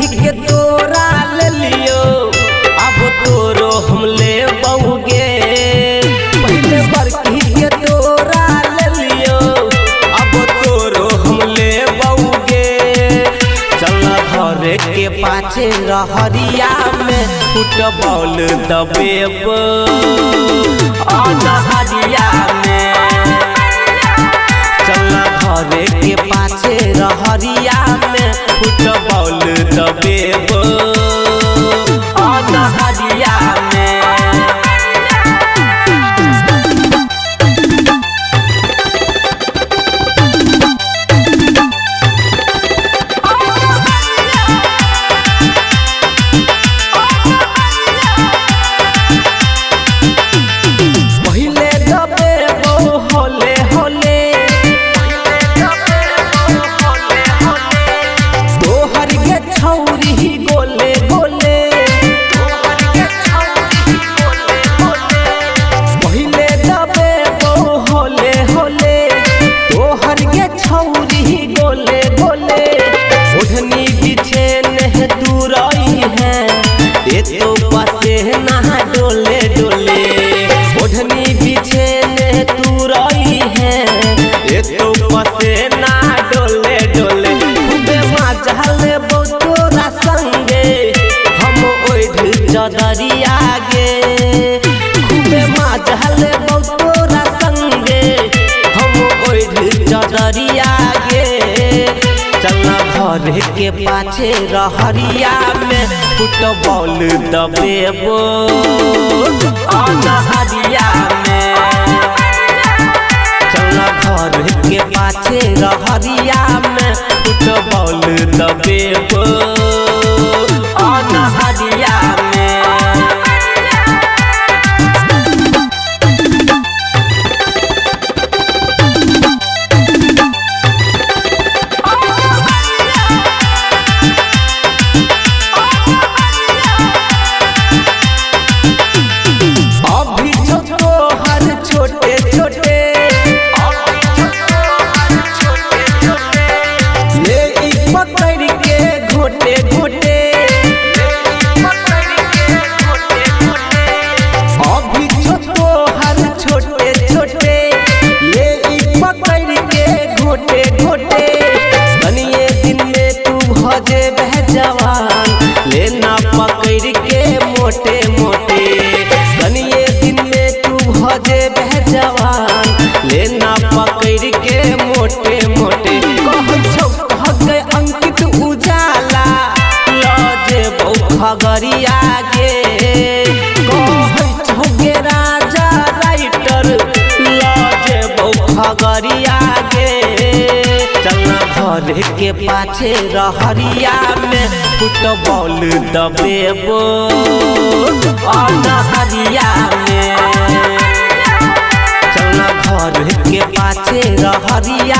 के तोरा ले लियो अब तोरो हम ले बहुगे। पहले बरकी के तोरा ले लियो अब तोरो हम ले बहुगे। चल घरे के पाछे रहरिया में फुटबॉल दबेब अनहरिया में। चल घरे के पाछे रहरिया में फुटबॉल दबेब अनहरिया में। पहिले दबेब होले होले तोहर के छौरी गोले गोले। पहिले दबेब होले होले तोहर के छौरी गोले गोले। ओढ़नी पीछे नह दूरई है ये तो पसे नहा डोले डोले। ओढ़नी पीछे नह दूरई है ये तो पसे नहा डोले डोले। खूबे मजा तोरा संगे हम ओढ़ चदरिया गे। खूबे मजा तोरा संगे हम ओढ़ चदरिया गे। चल घर के पाछे रहरिया में फुटबॉल दबेब अनहरिया में। चल घर के पाछे रहरिया में फुटबॉल दबेब अनहरिया में। अभी छोटो हर छोटे छोटे ले ई पकड़ के घोटे घोटे। अभी छोटो हर छोटे छोटे ले ई पकड़ के घोटे घोटे। कनिए दिन में तू भजे बह जवान लेना पकड़ के मोटे मोटे। कनिए दिन में तू भजे बह जवान लेना पकड़ के मोटे मोटे। कह गए अंकित उजाला लजे खगरिया गे। कह गे राजा राइटर लजे खगरिया गे। चल घर के पाछे रहरिया में फुटबॉल दबेब अनहरिया में। चल घर के पाछे रहरिया